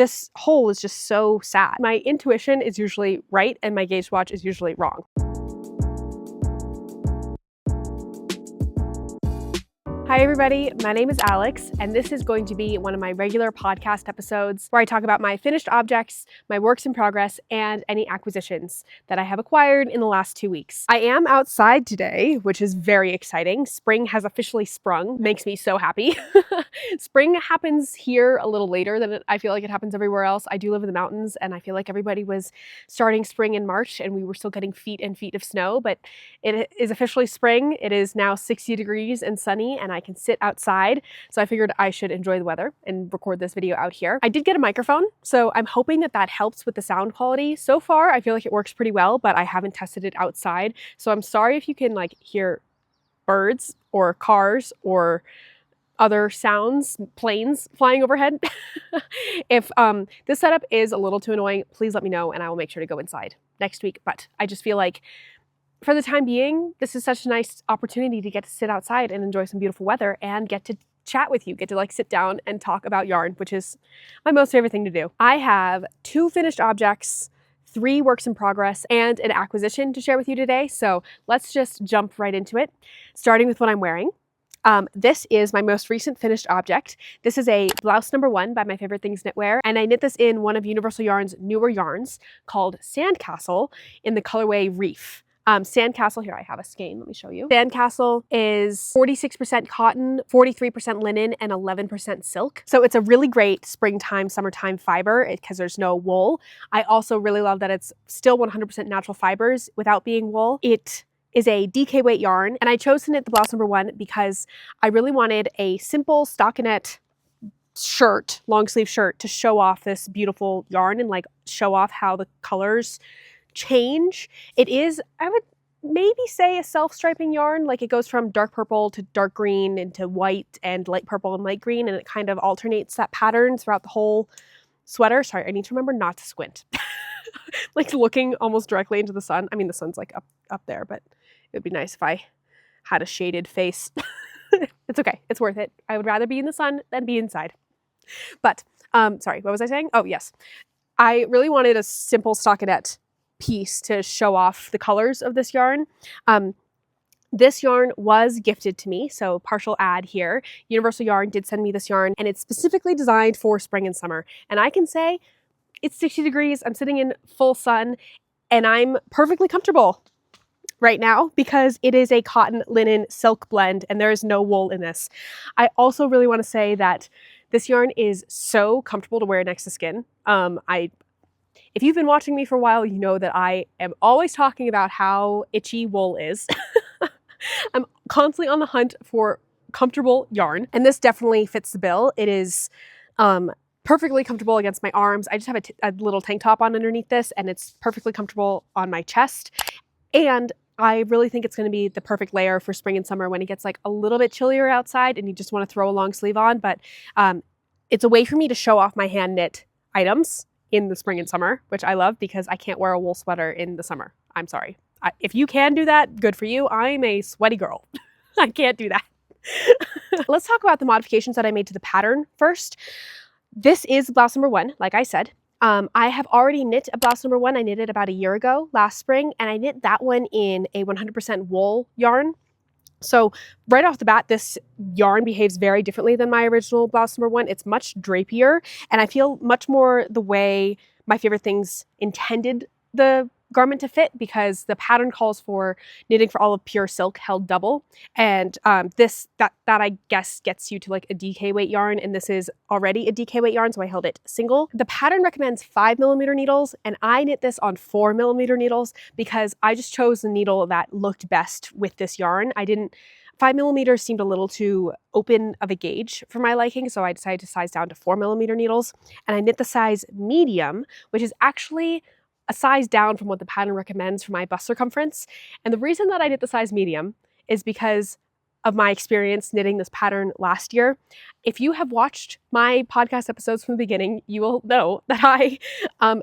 this hole is just so sad. My intuition is usually right and my gauge watch is usually wrong. Hi everybody, my name is Alex, and this is going to be one of my regular podcast episodes where I talk about my finished objects, my works in progress, and any acquisitions that I have acquired in the last 2 weeks. I am outside today, which is very exciting. Spring has officially sprung, makes me so happy. Spring happens here a little later than I feel like it happens everywhere else. I do live in the mountains, and I feel like everybody was starting spring in March, and we were still getting feet and feet of snow, but it is officially spring. It is now 60 degrees and sunny, and I can sit outside. So I figured I should enjoy the weather and record this video out here. I did get a microphone, so I'm hoping that that helps with the sound quality. So far, I feel like it works pretty well, but I haven't tested it outside. So I'm sorry if you can like hear birds or cars or other sounds, planes flying overhead. If this setup is a little too annoying, please let me know and I will make sure to go inside next week. But I just feel like for the time being, this is such a nice opportunity to get to sit outside and enjoy some beautiful weather and get to chat with you, get to like sit down and talk about yarn, which is my most favorite thing to do. I have 2 finished objects, 3 works in progress, and an acquisition to share with you today. So let's just jump right into it, starting with what I'm wearing. This is my most recent finished object. This is a Blouse No. 1 by My Favorite Things Knitwear, and I knit this in one of Universal Yarn's newer yarns called Sandcastle in the colorway Reef. Sandcastle, here I have a skein, let me show you. Sandcastle is 46% cotton, 43% linen, and 11% silk. So it's a really great springtime, summertime fiber because there's no wool. I also really love that it's still 100% natural fibers without being wool. It is a DK weight yarn, and I chose to knit the Blouse No. 1 because I really wanted a simple stockinette shirt, long sleeve shirt, to show off this beautiful yarn and like show off how the colors change. It is, I would maybe say, a self-striping yarn. Like it goes from dark purple to dark green into white and light purple and light green, and it kind of alternates that pattern throughout the whole sweater. Sorry, I need to remember not to squint. Like looking almost directly into the sun. I mean, the sun's like up there, but it would be nice if I had a shaded face. It's okay. It's worth it. I would rather be in the sun than be inside. But, sorry, what was I saying? Oh, yes. I really wanted a simple stockinette piece to show off the colors of this yarn. This yarn was gifted to me, so partial ad here. Universal Yarn did send me this yarn, and it's specifically designed for spring and summer. And I can say it's 60 degrees, I'm sitting in full sun, and I'm perfectly comfortable right now because it is a cotton linen silk blend and there is no wool in this. I also really want to say that this yarn is so comfortable to wear next to skin. If you've been watching me for a while, you know that I am always talking about how itchy wool is. I'm constantly on the hunt for comfortable yarn, and this definitely fits the bill. It is perfectly comfortable against my arms. I just have a little tank top on underneath this, and it's perfectly comfortable on my chest. And I really think it's going to be the perfect layer for spring and summer when it gets like a little bit chillier outside and you just want to throw a long sleeve on. But it's a way for me to show off my hand knit items in the spring and summer, which I love because I can't wear a wool sweater in the summer. I'm sorry. If you can do that, good for you. I'm a sweaty girl. I can't do that. Let's talk about the modifications that I made to the pattern first. This is Blouse No. 1, like I said. I have already knit a Blouse No. 1. I knit it about a year ago, last spring, and I knit that one in a 100% wool yarn. So right off the bat, this yarn behaves very differently than my original Blouse No. 1. It's much drapier, and I feel much more the way My Favorite Things intended the garment to fit, because the pattern calls for knitting for all of pure silk held double, and that I guess gets you to like a DK weight yarn, and this is already a DK weight yarn, so I held it single. The pattern recommends 5mm needles, and I knit this on 4mm needles because I just chose the needle that looked best with this yarn. 5mm seemed a little too open of a gauge for my liking, so I decided to size down to 4mm needles, and I knit the size medium, which is actually a size down from what the pattern recommends for my bust circumference. And the reason that I knit the size medium is because of my experience knitting this pattern last year. If you have watched my podcast episodes from the beginning, you will know that I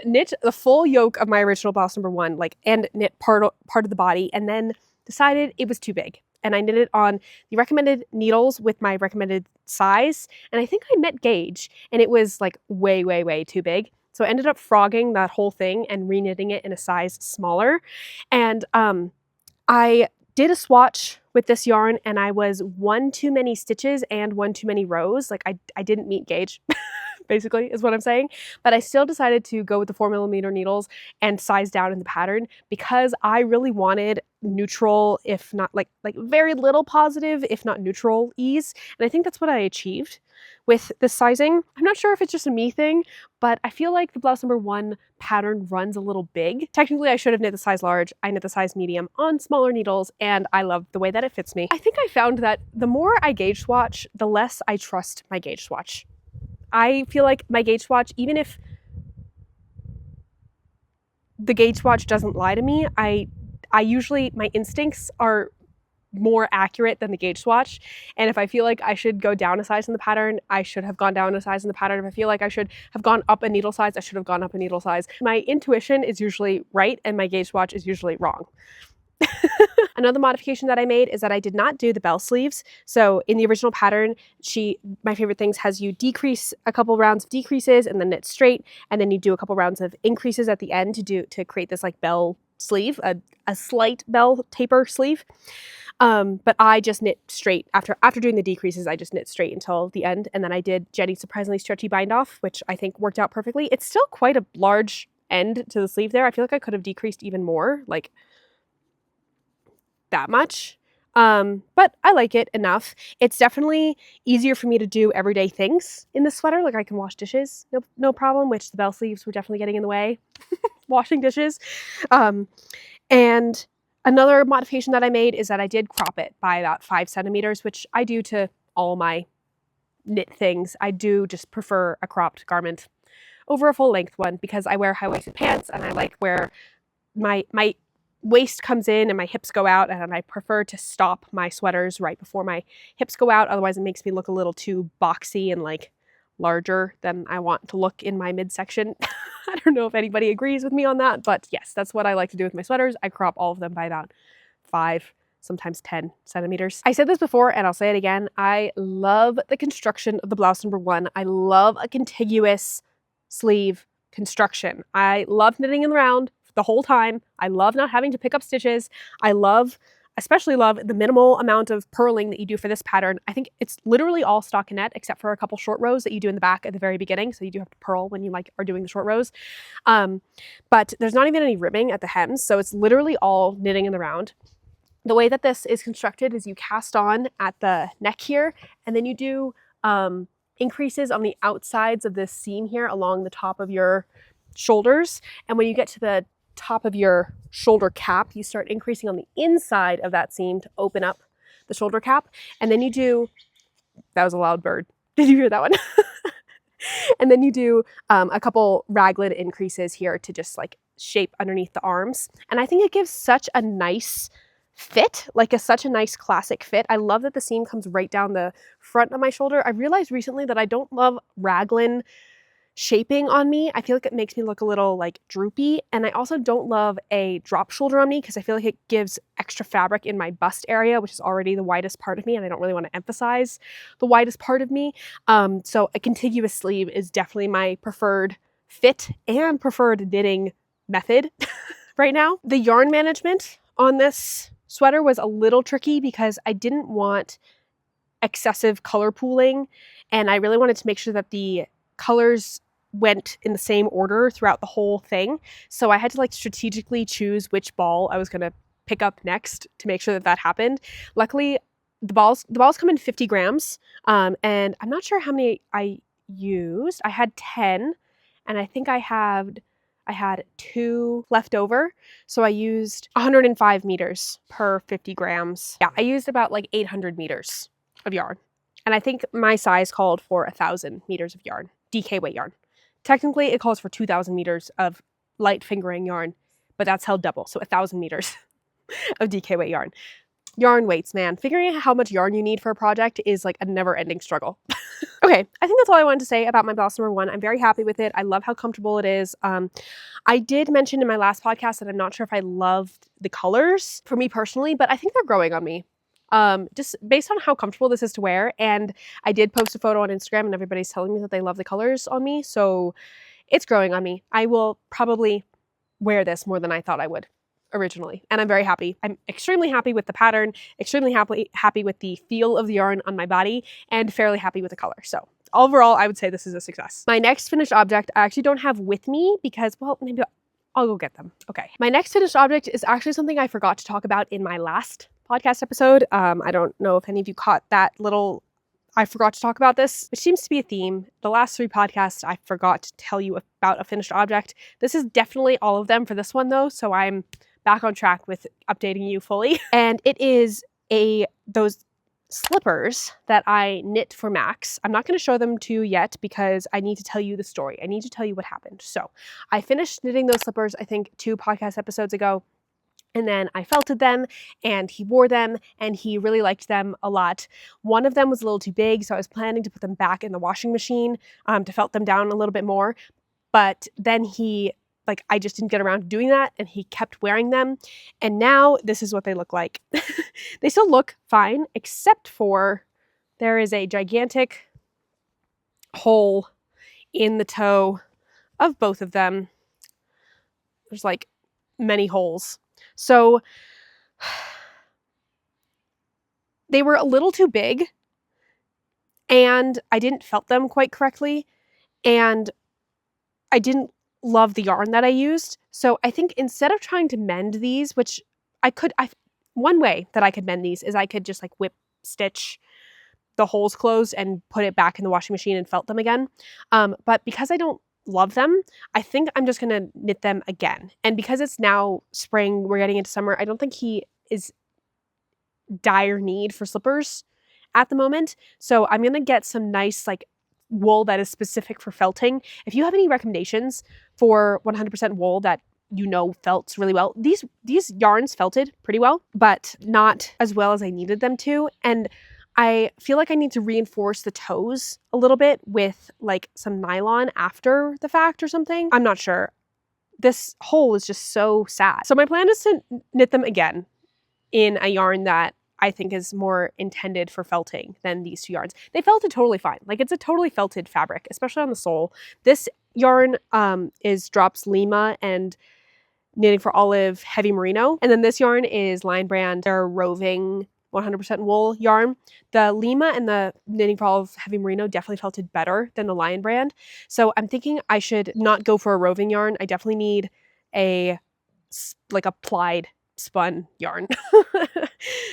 knit the full yoke of my original Blouse No. 1, and knit part of the body, and then decided it was too big. and I knit it on the recommended needles with my recommended size. And I think I met gauge, and it was like way, way, way too big. So I ended up frogging that whole thing and reknitting it in a size smaller. And I did a swatch with this yarn, and I was one too many stitches and one too many rows. Like I didn't meet gauge, basically is what I'm saying. But I still decided to go with the 4mm needles and size down in the pattern because I really wanted neutral, if not like very little positive, if not neutral ease. And I think that's what I achieved with this sizing. I'm not sure if it's just a me thing, but I feel like the blouse number 1 pattern runs a little big. Technically, I should have knit the size large. I knit the size medium on smaller needles, and I love the way that it fits me. I think I found that the more I gauge swatch, the less I trust my gauge swatch. I feel like my gauge swatch, even if the gauge swatch doesn't lie to me, I usually, my instincts are more accurate than the gauge swatch. And if I feel like I should go down a size in the pattern, I should have gone down a size in the pattern. If I feel like I should have gone up a needle size, I should have gone up a needle size. My intuition is usually right and my gauge swatch is usually wrong. Another modification that I made is that I did not do the bell sleeves. So in the original pattern, My Favorite Things has you decrease a couple rounds of decreases and then knit straight, and then you do a couple rounds of increases at the end to create this like bell sleeve, a slight bell taper sleeve. But I just knit straight after doing the decreases. I just knit straight until the end, and then I did Jenny's surprisingly stretchy bind off, which I think worked out perfectly. It's still quite a large end to the sleeve there. I feel like I could have decreased even more, like that much. But I like it enough. It's definitely easier for me to do everyday things in this sweater. Like I can wash dishes, no problem, which the bell sleeves were definitely getting in the way. Washing dishes. And another modification that I made is that I did crop it by about 5 centimeters, which I do to all my knit things. I do just prefer a cropped garment over a full length one because I wear high-waisted pants and I like where my waist comes in and my hips go out, and I prefer to stop my sweaters right before my hips go out. Otherwise it makes me look a little too boxy and like larger than I want to look in my midsection. I don't know if anybody agrees with me on that, but yes, that's what I like to do with my sweaters. I crop all of them by about 5, sometimes 10 centimeters. I said this before and I'll say it again. I love the construction of the blouse number 1. I love a contiguous sleeve construction. I love knitting in the round the whole time. I love not having to pick up stitches. I especially love the minimal amount of purling that you do for this pattern. I think it's literally all stockinette except for a couple short rows that you do in the back at the very beginning. So you do have to purl when you are doing the short rows. But there's not even any ribbing at the hems. So it's literally all knitting in the round. The way that this is constructed is you cast on at the neck here, and then you do increases on the outsides of this seam here along the top of your shoulders. And when you get to the top of your shoulder cap, you start increasing on the inside of that seam to open up the shoulder cap. And then you do, that was a loud bird. Did you hear that one? And then you do a couple raglan increases here to just like shape underneath the arms. And I think it gives such a nice fit, such a nice classic fit. I love that the seam comes right down the front of my shoulder. I realized recently that I don't love raglan shaping on me. I feel like it makes me look a little like droopy, and I also don't love a drop shoulder on me because I feel like it gives extra fabric in my bust area, which is already the widest part of me, and I don't really want to emphasize the widest part of me. So a contiguous sleeve is definitely my preferred fit and preferred knitting method right now. The yarn management on this sweater was a little tricky because I didn't want excessive color pooling, and I really wanted to make sure that the colors went in the same order throughout the whole thing. So I had to strategically choose which ball I was going to pick up next to make sure that happened. Luckily, the balls come in 50 grams. And I'm not sure how many I used. I had 10, and I think I had 2 left over. So I used 105 meters per 50 grams. Yeah, I used about 800 meters of yarn. And I think my size called for 1,000 meters of yarn, DK weight yarn. Technically, it calls for 2,000 meters of light fingering yarn, but that's held double, so 1,000 meters of DK weight yarn. Yarn weights, man. Figuring out how much yarn you need for a project is a never-ending struggle. Okay, I think that's all I wanted to say about my blouse number 1. I'm very happy with it. I love how comfortable it is. I did mention in my last podcast that I'm not sure if I loved the colors for me personally, but I think they're growing on me. just based on how comfortable this is to wear. And I did post a photo on Instagram and everybody's telling me that they love the colors on me. So it's growing on me. I will probably wear this more than I thought I would originally. And I'm very happy. I'm extremely happy with the pattern, extremely happy with the feel of the yarn on my body, and fairly happy with the color. So overall, I would say this is a success. My next finished object, I actually don't have with me because, well, maybe I'll go get them. Okay. My next finished object is actually something I forgot to talk about in my last podcast episode. I don't know if any of you caught that little I forgot to talk about this, which seems to be a theme. The last 3 podcasts, I forgot to tell you about a finished object. This is definitely all of them for this one though, so I'm back on track with updating you fully. And it is those slippers that I knit for Max. I'm not going to show them to you yet because I need to tell you the story. I need to tell you what happened. So I finished knitting those slippers, I think 2 podcast episodes ago. And then I felted them and he wore them and he really liked them a lot. One of them was a little too big, so I was planning to put them back in the washing machine to felt them down a little bit more. But then I just didn't get around to doing that and he kept wearing them. And now this is what they look like. They still look fine, except for there is a gigantic hole in the toe of both of them. There's like many holes. So they were a little too big and I didn't felt them quite correctly and I didn't love the yarn that I used. So I think instead of trying to mend these, which one way that I could mend these is I could just like whip stitch the holes closed and put it back in the washing machine and felt them again. But because I don't love them, I think I'm just gonna knit them again. And because it's now spring, we're getting into summer, I don't think he is dire need for slippers at the moment. So I'm gonna get some nice like wool that is specific for felting. If you have any recommendations for 100% wool that felts really well, these yarns felted pretty well, but not as well as I needed them to. And I feel like I need to reinforce the toes a little bit with like some nylon after the fact or something. I'm not sure. This hole is just so sad. So my plan is to knit them again in a yarn that I think is more intended for felting than these 2 yarns. They felted totally fine. Like it's a totally felted fabric, especially on the sole. This yarn is Drops Lima and Knitting for Olive Heavy Merino. And then this yarn is Lion Brand, their roving 100% wool yarn. The Lima and the Knitting for Olive Heavy Merino definitely felted better than the Lion Brand. So I'm thinking I should not go for a roving yarn. I definitely need a plied spun yarn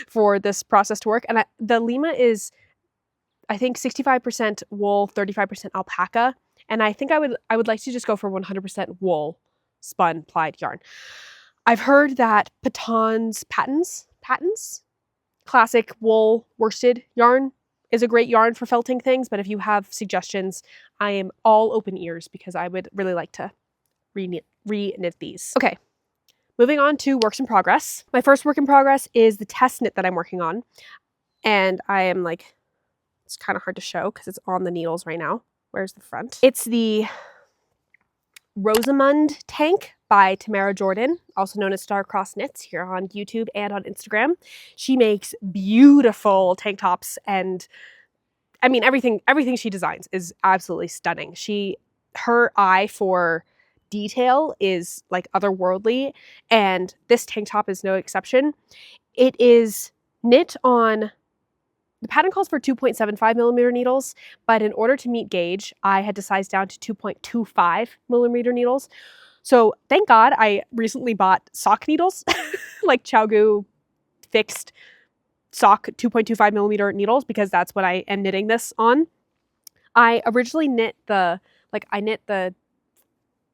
for this process to work. And the Lima is, I think, 65% wool, 35% alpaca. And I think I would like to just go for 100% wool spun plied yarn. I've heard that Patons classic wool worsted yarn is a great yarn for felting things, but if you have suggestions, I am all open ears because I would really like to re-knit these. Okay, moving on to works in progress. My first work in progress is the test knit that I'm working on, and I am like, it's kind of hard to show because it's on the needles right now. Where's the front? It's the Rosamund Tank by Tamara Jordan, also known as Star-Crossed Knits, here on YouTube and on Instagram. She makes beautiful tank tops, and I mean everything she designs is absolutely stunning. Her eye for detail is like otherworldly, and this tank top is no exception. It is knit on, the pattern calls for 2.75 millimeter needles, but in order to meet gauge, I had to size down to 2.25 millimeter needles. So thank God I recently bought sock needles, like ChiaoGoo fixed sock 2.25 millimeter needles, because that's what I am knitting this on. I originally knit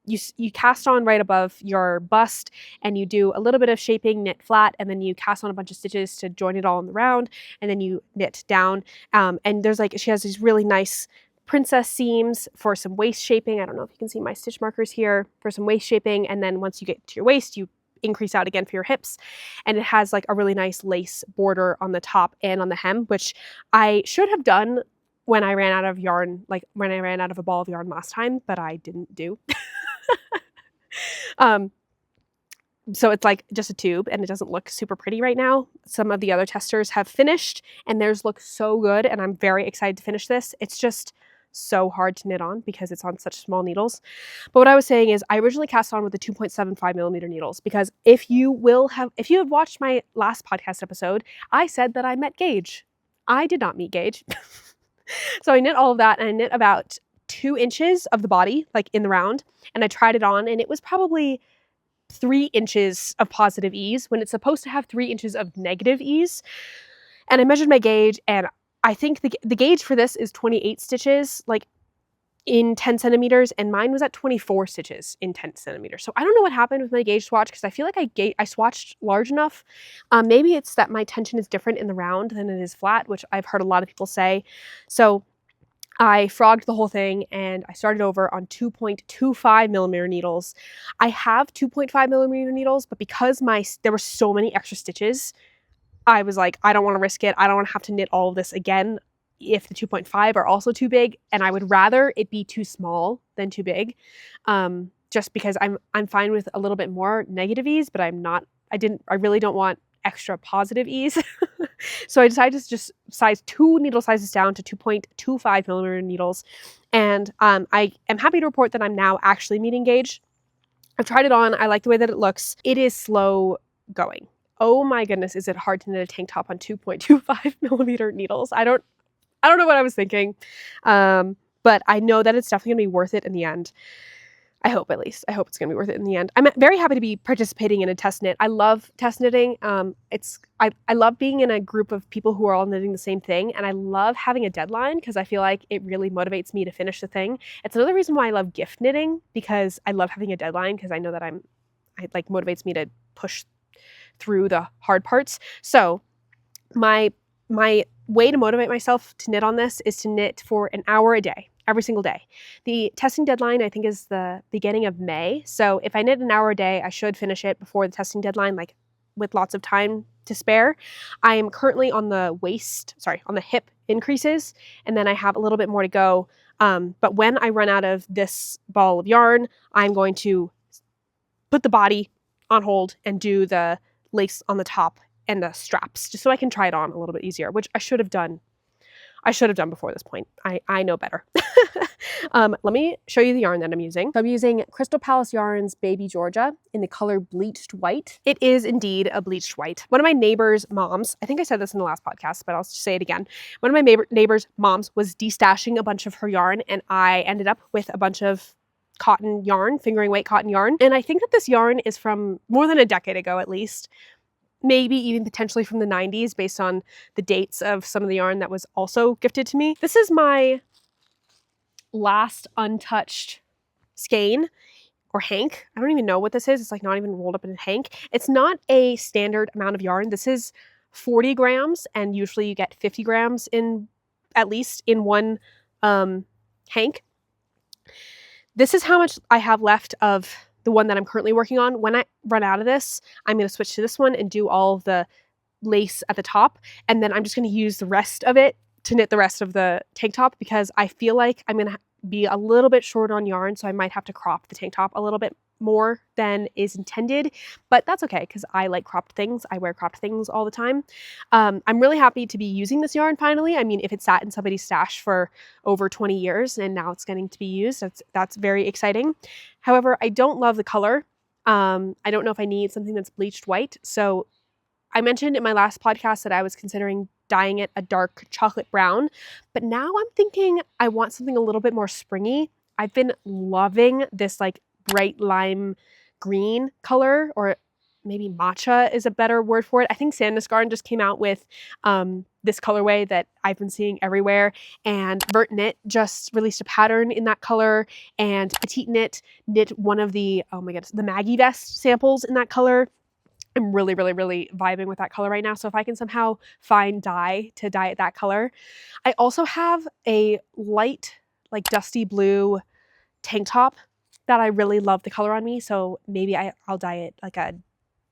you cast on right above your bust, and you do a little bit of shaping, knit flat, and then you cast on a bunch of stitches to join it all in the round, and then you knit down. And there's she has these really nice princess seams for some waist shaping. I don't know if you can see my stitch markers here for some waist shaping. And then once you get to your waist, you increase out again for your hips. And it has like a really nice lace border on the top and on the hem, which I should have done when I ran out of yarn, like when I ran out of a ball of yarn last time, but I didn't do. So it's like just a tube and it doesn't look super pretty right now. Some of the other testers have finished and theirs look so good and I'm very excited to finish this. It's just so hard to knit on because it's on such small needles. But what I was saying is I originally cast on with the 2.75 millimeter needles because if you have watched my last podcast episode, I said that I met gauge. I did not meet gauge. So I knit all of that and I knit about 2 inches of the body, like in the round, and I tried it on and it was probably 3 inches of positive ease when it's supposed to have 3 inches of negative ease. And I measured my gauge and I think the gauge for this is 28 stitches, like in 10 centimeters, and mine was at 24 stitches in 10 centimeters. So I don't know what happened with my gauge swatch because I feel like I swatched large enough. Maybe it's that my tension is different in the round than it is flat, which I've heard a lot of people say. So I frogged the whole thing and I started over on 2.25 millimeter needles. I have 2.5 millimeter needles, but because there were so many extra stitches, I was like, I don't want to risk it. I don't want to have to knit all of this again if the 2.5 are also too big, and I would rather it be too small than too big, just because I'm fine with a little bit more negative ease, but I really don't want extra positive ease. So I decided to just size 2 needle sizes down to 2.25 millimeter needles, and I am happy to report that I'm now actually meeting gauge. I've tried it on. I like the way that it looks. It is slow going. Oh my goodness, is it hard to knit a tank top on 2.25 millimeter needles? I don't know what I was thinking, but I know that it's definitely going to be worth it in the end. I hope, at least. I hope it's going to be worth it in the end. I'm very happy to be participating in a test knit. I love test knitting. I love being in a group of people who are all knitting the same thing, and I love having a deadline because I feel like it really motivates me to finish the thing. It's another reason why I love gift knitting, because I love having a deadline because I know that it like motivates me to push through the hard parts. So my way to motivate myself to knit on this is to knit for an hour a day, every single day. The testing deadline, I think, is the beginning of May. So if I knit an hour a day, I should finish it before the testing deadline, like with lots of time to spare. I am currently on the hip increases, and then I have a little bit more to go. But when I run out of this ball of yarn, I'm going to put the body on hold and do the lace on the top and the straps, just so I can try it on a little bit easier, which I should have done. Before this point. I know better. Let me show you the yarn that I'm using. So I'm using Crystal Palace Yarns Baby Georgia in the color Bleached White. It is indeed a bleached white. One of my neighbor's moms, I think I said this in the last podcast, but I'll just say it again. One of my neighbor's moms was destashing a bunch of her yarn, and I ended up with a bunch of cotton yarn, fingering weight cotton yarn. And I think that this yarn is from more than a decade ago, at least. Maybe even potentially from the 90s based on the dates of some of the yarn that was also gifted to me. This is my last untouched skein or hank. I don't even know what this is. It's like not even rolled up in a hank. It's not a standard amount of yarn. This is 40 grams, and usually you get 50 grams at least in one hank. This is how much I have left of the one that I'm currently working on. When I run out of this, I'm going to switch to this one and do all of the lace at the top. And then I'm just going to use the rest of it to knit the rest of the tank top, because I feel like I'm going to be a little bit short on yarn. So I might have to crop the tank top a little bit more than is intended, but that's okay because I like cropped things. I wear cropped things all the time. I'm really happy to be using this yarn finally. I mean, if it sat in somebody's stash for over 20 years and now it's getting to be used, that's very exciting. However, I don't love the color. I don't know if I need something that's bleached white. So I mentioned in my last podcast that I was considering dyeing it a dark chocolate brown, but now I'm thinking I want something a little bit more springy. I've been loving this like bright lime green color, or maybe matcha is a better word for it. I think Sandnes Garden just came out with this colorway that I've been seeing everywhere, and Vert Knit just released a pattern in that color, and Petite Knit knit one of the, oh my goodness, the Maggie Vest samples in that color. I'm really, really, really vibing with that color right now. So if I can somehow find dye to dye it that color. I also have a light, like dusty blue tank top that I really love the color on me. So maybe I'll dye it like a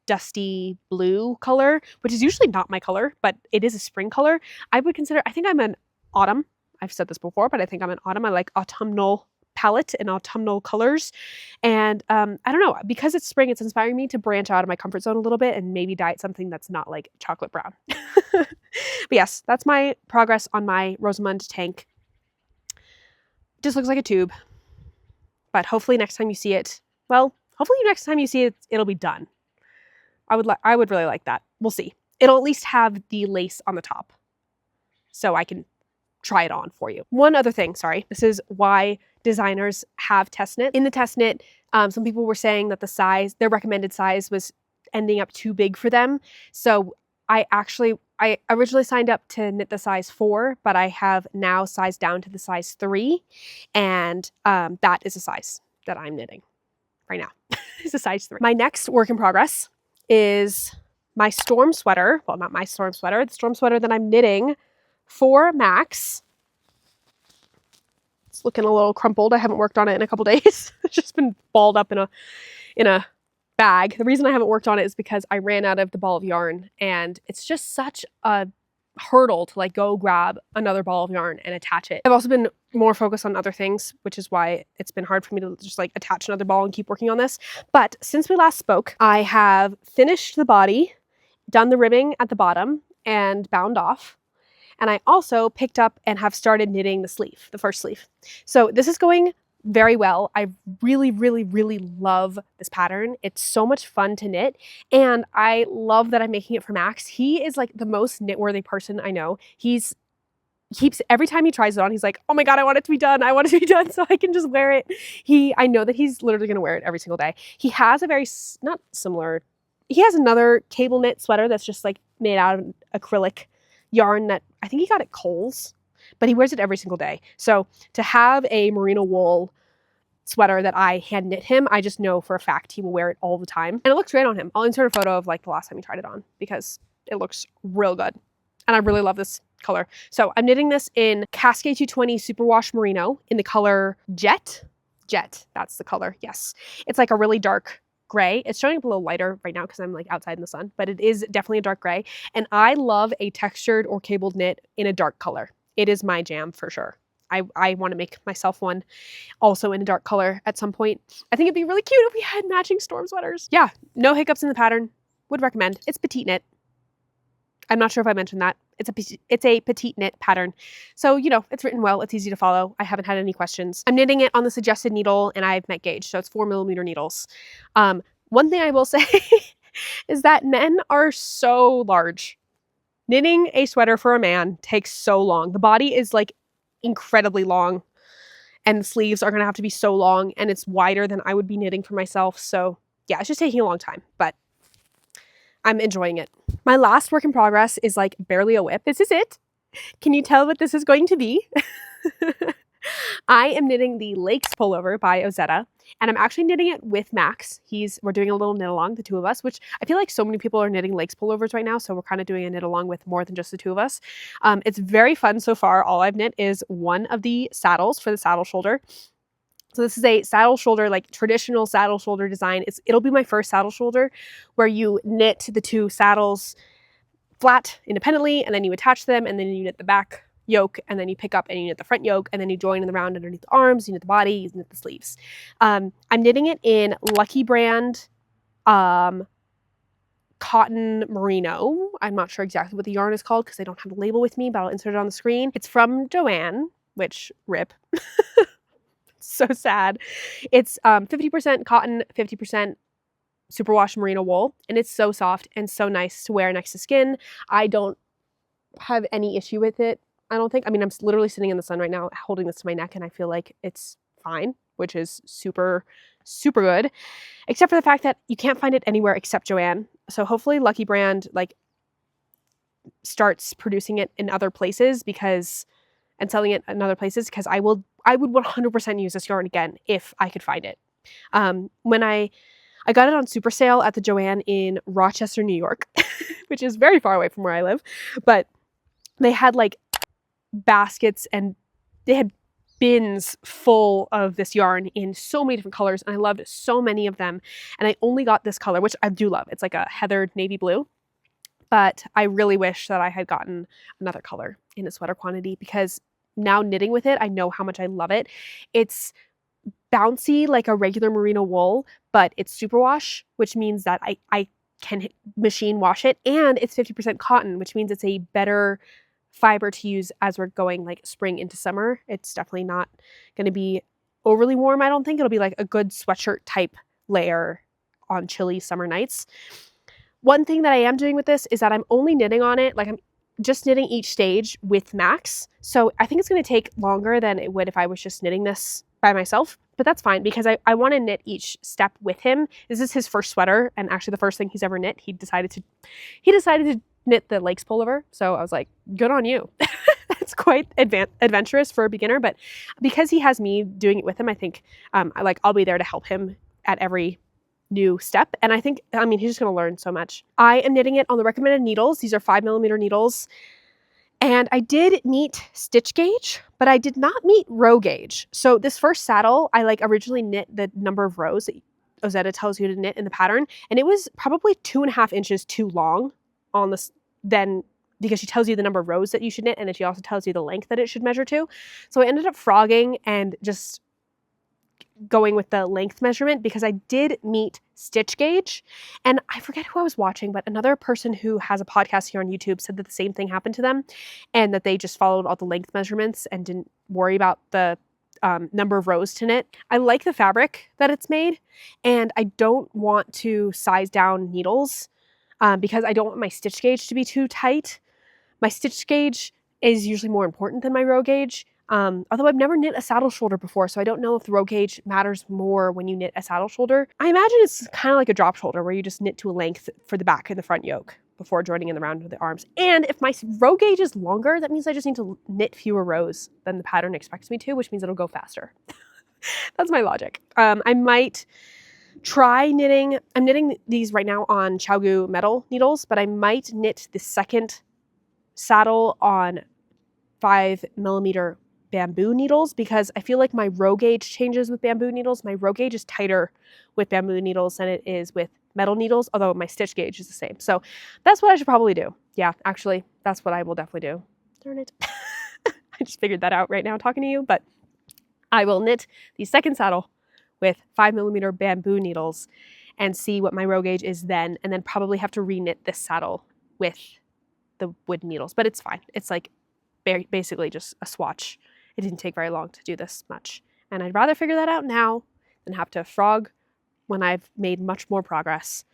dusty blue color, which is usually not my color, but it is a spring color. I think I'm an autumn. I've said this before, but I think I'm an autumn. I like autumnal palette in autumnal colors. And I don't know, because it's spring, it's inspiring me to branch out of my comfort zone a little bit and maybe dye it something that's not like chocolate brown. But yes, that's my progress on my Rosamund Tank. Just looks like a tube, but hopefully next time you see it, well, hopefully next time you see it, it'll be done. I would really like that. We'll see. It'll at least have the lace on the top, so I can try it on for you. One other thing, sorry. This is why designers have test knit. In the test knit, some people were saying that the size, their recommended size, was ending up too big for them. So I originally signed up to knit the size 4, but I have now sized down to the size 3. And that is a size that I'm knitting right now. It's a size 3. My next work in progress is my storm sweater. Well, not my storm sweater, the storm sweater that I'm knitting for Max. It's looking a little crumpled. I haven't worked on it in a couple days. It's just been balled up in a bag. The reason I haven't worked on it is because I ran out of the ball of yarn, and it's just such a hurdle to like go grab another ball of yarn and attach it. I've also been more focused on other things, which is why it's been hard for me to just like attach another ball and keep working on this. But since we last spoke, I have finished the body, done the ribbing at the bottom, and bound off. And I also picked up and have started knitting the sleeve, the first sleeve. So this is going very well. I really, really, really love this pattern. It's so much fun to knit. And I love that I'm making it for Max. He is like the most knit-worthy person I know. Every time he tries it on, he's like, oh my God, I want it to be done. I want it to be done so I can just wear it. I know that he's literally going to wear it every single day. He has he has another cable knit sweater that's just like made out of acrylic yarn that I think he got at Kohl's, but he wears it every single day. So to have a merino wool sweater that I hand knit him, I just know for a fact he will wear it all the time. And it looks great on him. I'll insert a photo of like the last time he tried it on because it looks real good. And I really love this color. So I'm knitting this in Cascade 220 superwash merino in the color Jet. Jet, that's the color, yes. It's like a really dark gray. It's showing up a little lighter right now because I'm like outside in the sun, but it is definitely a dark gray. And I love a textured or cabled knit in a dark color. It is my jam for sure. I want to make myself one also in a dark color at some point. I think it'd be really cute if we had matching storm sweaters. Yeah, no hiccups in the pattern. Would recommend. It's petite knit. I'm not sure if I mentioned that. It's a petite knit pattern. So, you know, it's written well. It's easy to follow. I haven't had any questions. I'm knitting it on the suggested needle and I've met gauge. So it's 4mm needles. One thing I will say is that men are so large. Knitting a sweater for a man takes so long. The body is like incredibly long and the sleeves are going to have to be so long and it's wider than I would be knitting for myself. So yeah, it's just taking a long time, but I'm enjoying it. My last work in progress is like barely a whip. This is it. Can you tell what this is going to be? I am knitting the Lakes Pullover by Ozetta, and I'm actually knitting it with Max. We're doing a little knit along, the two of us, which I feel like so many people are knitting Lakes Pullovers right now, so we're kind of doing a knit along with more than just the two of us. It's very fun so far. All I've knit is one of the saddles for the saddle shoulder. So this is a saddle shoulder, like traditional saddle shoulder design. It'll be my first saddle shoulder where you knit the two saddles flat independently and then you attach them and then you knit the back yoke and then you pick up and you knit the front yoke and then you join in the round underneath the arms, you knit the body, you knit the sleeves. I'm knitting it in Lucky Brand cotton merino. I'm not sure exactly what the yarn is called because I don't have the label with me, but I'll insert it on the screen. It's from Joanne, which rip. So sad. It's 50% cotton, 50% superwash merino wool, and it's so soft and so nice to wear next to skin. I don't have any issue with it, I don't think. I mean, I'm literally sitting in the sun right now holding this to my neck and I feel like it's fine, which is super, super good, except for the fact that you can't find it anywhere except Joanne. So hopefully Lucky Brand like starts producing it in other places and selling it in other places because I would 100% use this yarn again if I could find it. When I got it on super sale at the Joanne in Rochester, New York, which is very far away from where I live, but they had like baskets and they had bins full of this yarn in so many different colors and I loved so many of them, and I only got this color, which I do love. It's like a heathered navy blue, but I really wish that I had gotten another color in a sweater quantity because now knitting with it, I know how much I love it. It's bouncy like a regular merino wool, but it's superwash, which means that I can machine wash it, and it's 50% cotton, which means it's a better fiber to use as we're going like spring into summer. It's definitely not going to be overly warm. I don't think it'll be like a good sweatshirt type layer on chilly summer nights. One thing that I am doing with this is that I'm only knitting on it, like I'm just knitting each stage with Max. So I think it's going to take longer than it would if I was just knitting this by myself, but that's fine because I want to knit each step with him. This is his first sweater, and actually the first thing he's ever knit. He decided to knit the Lakes Pullover. So I was like, good on you. It's quite adventurous for a beginner, but because he has me doing it with him, I think I'll be there to help him at every new step. And I mean, he's just going to learn so much. I am knitting it on the recommended needles. These are 5mm needles. And I did meet stitch gauge, but I did not meet row gauge. So this first saddle, I originally knit the number of rows that Ozetta tells you to knit in the pattern. And it was probably 2.5 inches too long on this then, because she tells you the number of rows that you should knit, and then she also tells you the length that it should measure to. So I ended up frogging and just going with the length measurement because I did meet stitch gauge, and I forget who I was watching, but another person who has a podcast here on YouTube said that the same thing happened to them, and that they just followed all the length measurements and didn't worry about the number of rows to knit. I like the fabric that it's made, and I don't want to size down needles because I don't want my stitch gauge to be too tight. My stitch gauge is usually more important than my row gauge. Although I've never knit a saddle shoulder before, so I don't know if the row gauge matters more when you knit a saddle shoulder. I imagine it's kind of like a drop shoulder where you just knit to a length for the back and the front yoke before joining in the round of the arms. And if my row gauge is longer, that means I just need to knit fewer rows than the pattern expects me to, which means it'll go faster. That's my logic. I might try knitting. I'm knitting these right now on Chaogu metal needles, but I might knit the second saddle on 5mm bamboo needles because I feel like my row gauge changes with bamboo needles. My row gauge is tighter with bamboo needles than it is with metal needles, although my stitch gauge is the same. So that's what I should probably do. Yeah, actually, that's what I will definitely do. Darn it. I just figured that out right now talking to you, but I will knit the second saddle with 5mm bamboo needles and see what my row gauge is then, and then probably have to re-knit this saddle with the wood needles, but it's fine. It's like basically just a swatch. It didn't take very long to do this much. And I'd rather figure that out now than have to frog when I've made much more progress.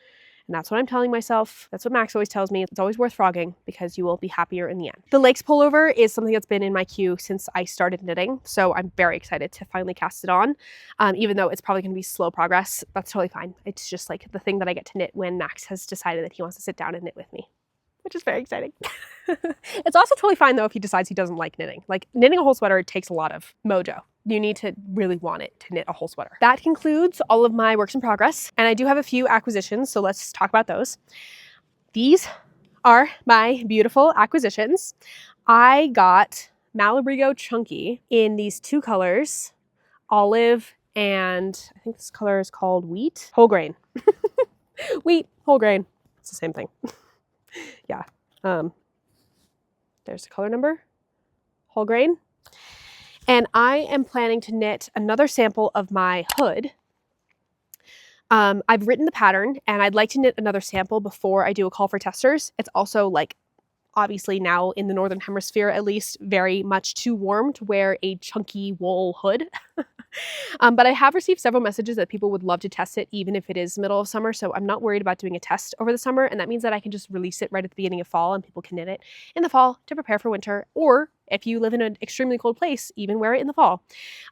And that's what I'm telling myself. That's what Max always tells me. It's always worth frogging because you will be happier in the end. The Lakes Pullover is something that's been in my queue since I started knitting. So I'm very excited to finally cast it on. Even though it's probably going to be slow progress, that's totally fine. It's just like the thing that I get to knit when Max has decided that he wants to sit down and knit with me, which is very exciting. It's also totally fine though if he decides he doesn't like knitting. Like knitting a whole sweater, it takes a lot of mojo. You need to really want it to knit a whole sweater. That concludes all of my works in progress. And I do have a few acquisitions, so let's talk about those. These are my beautiful acquisitions. I got Malabrigo Chunky in these two colors, olive and I think this color is called wheat, whole grain. Wheat, whole grain, it's the same thing. Yeah. There's the color number, whole grain. And I am planning to knit another sample of my hood. I've written the pattern and I'd like to knit another sample before I do a call for testers. It's also like, obviously now in the Northern Hemisphere, at least, very much too warm to wear a chunky wool hood. But I have received several messages that people would love to test it even if it is middle of summer. So I'm not worried about doing a test over the summer. And that means that I can just release it right at the beginning of fall and people can knit it in the fall to prepare for winter. Or if you live in an extremely cold place, even wear it in the fall.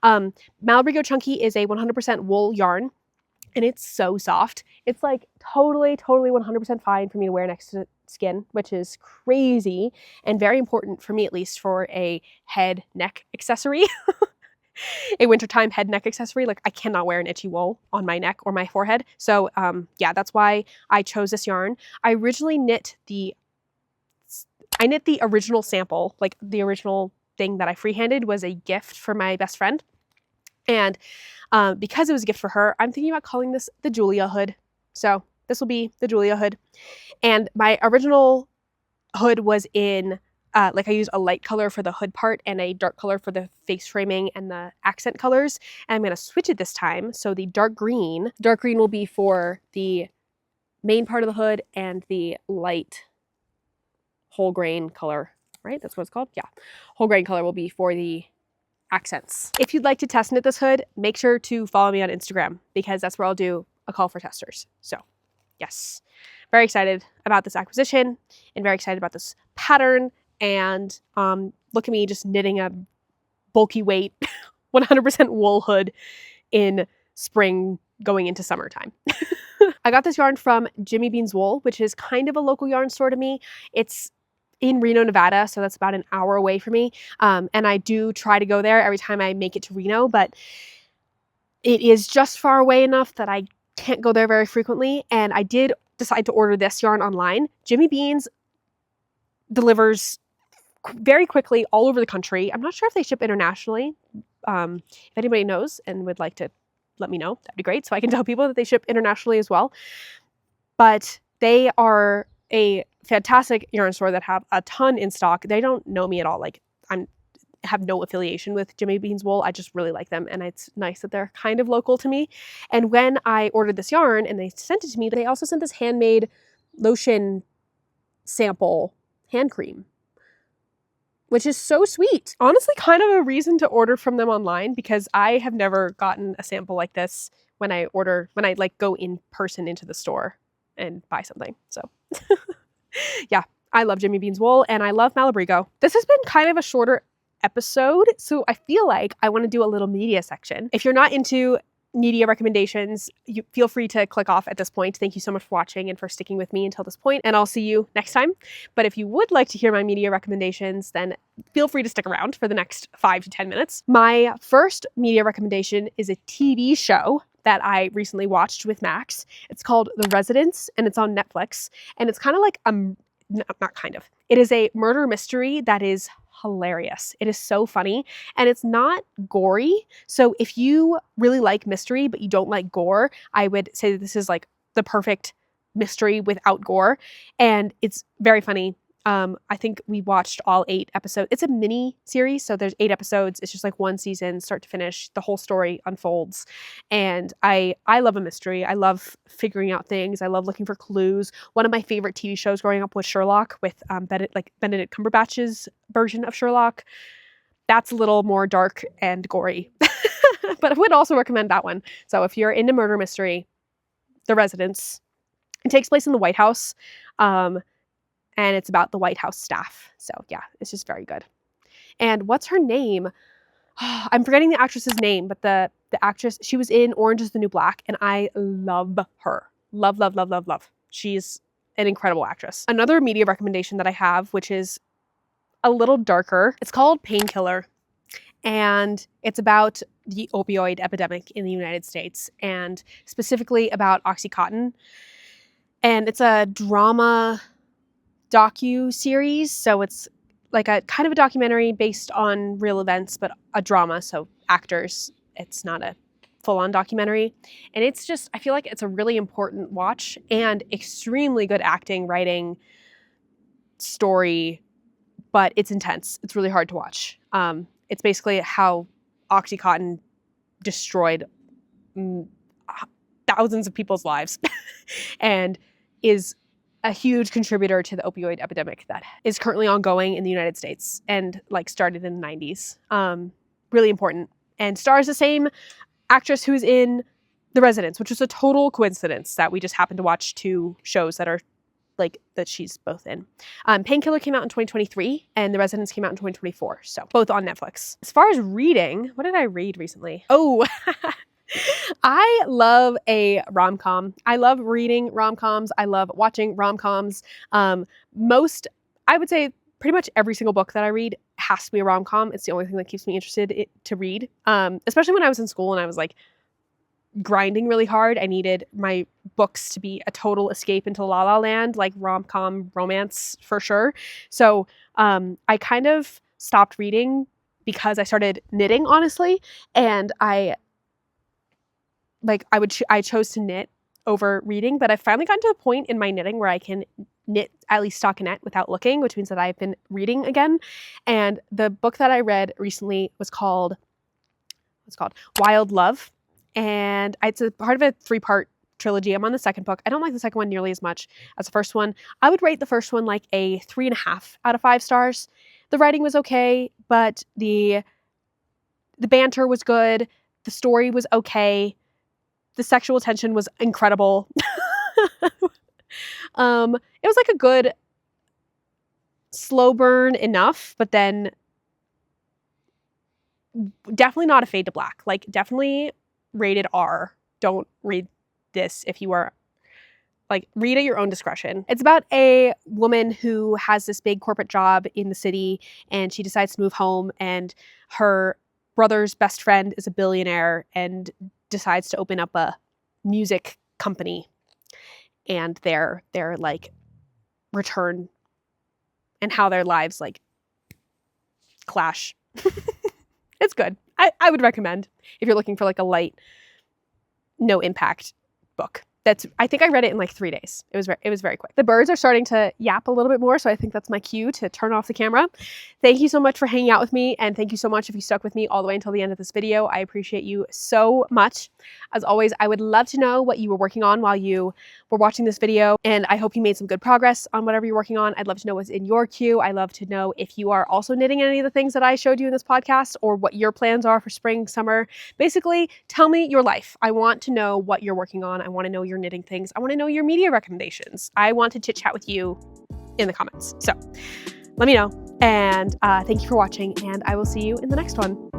Malabrigo Chunky is a 100% wool yarn. And it's so soft. It's like totally 100% fine for me to wear next to skin, which is crazy and very important for me, at least, for a head neck accessory. A wintertime head neck accessory. Like I cannot wear an itchy wool on my neck or my forehead. So yeah, that's why I chose this yarn. I originally knit the original sample, like the original thing that I freehanded was a gift for my best friend. And because it was a gift for her, I'm thinking about calling this the Julia hood. So this will be the Julia hood. And my original hood was in like I use a light color for the hood part and a dark color for the face framing and the accent colors. And I'm going to switch it this time. So the dark green will be for the main part of the hood, and the light whole grain color, right? That's what it's called? Yeah. Whole grain color will be for the accents. If you'd like to test knit this hood, make sure to follow me on Instagram, because that's where I'll do a call for testers. So yes, very excited about this acquisition and very excited about this pattern. And look at me just knitting a bulky weight 100% wool hood in spring going into summertime. I got this yarn from Jimmy Bean's Wool, which is kind of a local yarn store to me. It's in Reno, Nevada, so that's about an hour away from me. And I do try to go there every time I make it to Reno, but it is just far away enough that I can't go there very frequently. And I did decide to order this yarn online. Jimmy Bean's delivers very quickly all over the country. I'm not sure if they ship internationally. If anybody knows and would like to let me know, that'd be great, so I can tell people that they ship internationally as well. But they are a fantastic yarn store that have a ton in stock. They don't know me at all. Like, I have no affiliation with Jimmy Bean's Wool. I just really like them, and it's nice that they're kind of local to me. And when I ordered this yarn and they sent it to me, they also sent this handmade lotion sample hand cream, which is so sweet. Honestly, kind of a reason to order from them online, because I have never gotten a sample like this when I like go in person into the store and buy something. So yeah, I love Jimmy Bean's Wool and I love Malabrigo. This has been kind of a shorter episode, so I feel like I want to do a little media section. If you're not into media recommendations, you feel free to click off at this point. Thank you so much for watching and for sticking with me until this point, and I'll see you next time. But if you would like to hear my media recommendations, then feel free to stick around for the next 5 to 10 minutes. My first media recommendation is a TV show that I recently watched with Max. It's called The Residence, and it's on Netflix. And it's kind of like not kind of. It is a murder mystery that is hilarious. It is so funny, and it's not gory. So if you really like mystery but you don't like gore, I would say that this is like the perfect mystery without gore, and it's very funny. I think we watched all 8 episodes. It's a mini series, so there's 8 episodes. It's just like one season, start to finish. The whole story unfolds, and I love a mystery. I love figuring out things. I love looking for clues. One of my favorite TV shows growing up was Sherlock, with Benedict Cumberbatch's version of Sherlock. That's a little more dark and gory, but I would also recommend that one. So if you're into murder mystery, The Residence. It takes place in the White House. And it's about the White House staff. So yeah, it's just very good. And what's her name? I'm forgetting the actress's name, but the actress, she was in Orange is the New Black, and I love her. Love, love, love, love, love. She's an incredible actress. Another media recommendation that I have, which is a little darker, it's called Painkiller. And it's about the opioid epidemic in the United States, and specifically about Oxycontin. And it's a drama docu-series, so it's like a kind of a documentary based on real events, but a drama, so actors. It's not a full-on documentary, and it's just, I feel like it's a really important watch, and extremely good acting, writing, story, but it's intense. It's really hard to watch. It's basically how Oxycontin destroyed thousands of people's lives and is a huge contributor to the opioid epidemic that is currently ongoing in the United States and like started in the 90s. Really important. And stars the same actress who's in The Residence, which is a total coincidence that we just happened to watch 2 shows that are like that she's both in. Painkiller came out in 2023 and The Residence came out in 2024. So both on Netflix. As far as reading, what did I read recently? Oh, I love a rom-com. I love reading rom-coms. I love watching rom-coms. I would say pretty much every single book that I read has to be a rom-com. It's the only thing that keeps me interested to read. Especially when I was in school and I was like grinding really hard. I needed my books to be a total escape into La La Land, like rom-com romance for sure. So I kind of stopped reading because I started knitting, honestly. And I chose to knit over reading, but I've finally gotten to a point in my knitting where I can knit at least stockinette without looking, which means that I've been reading again. And the book that I read recently was called Wild Love, and it's a part of a 3-part trilogy. I'm on the second book. I don't like the second one nearly as much as the first one. I would rate the first one like a 3.5 out of 5 stars. The writing was okay, but the banter was good. The story was okay. The sexual tension was incredible. It was like a good slow burn enough, but then definitely not a fade to black. Like, definitely rated R. Don't read this if you are, like, read at your own discretion. It's about a woman who has this big corporate job in the city, and she decides to move home, and her brother's best friend is a billionaire and decides to open up a music company, and their like return and how their lives like clash. It's good. I would recommend if you're looking for like a light, no impact book. I think I read it in like 3 days. It was very quick. The birds are starting to yap a little bit more, so I think that's my cue to turn off the camera. Thank you so much for hanging out with me, and thank you so much if you stuck with me all the way until the end of this video. I appreciate you so much. As always, I would love to know what you were working on while you were watching this video, and I hope you made some good progress on whatever you're working on. I'd love to know what's in your queue. I'd love to know if you are also knitting any of the things that I showed you in this podcast, or what your plans are for spring, summer. Basically, tell me your life. I want to know what you're working on. I want to know your knitting things. I want to know your media recommendations. I want to chit chat with you in the comments. So let me know. And thank you for watching, and I will see you in the next one.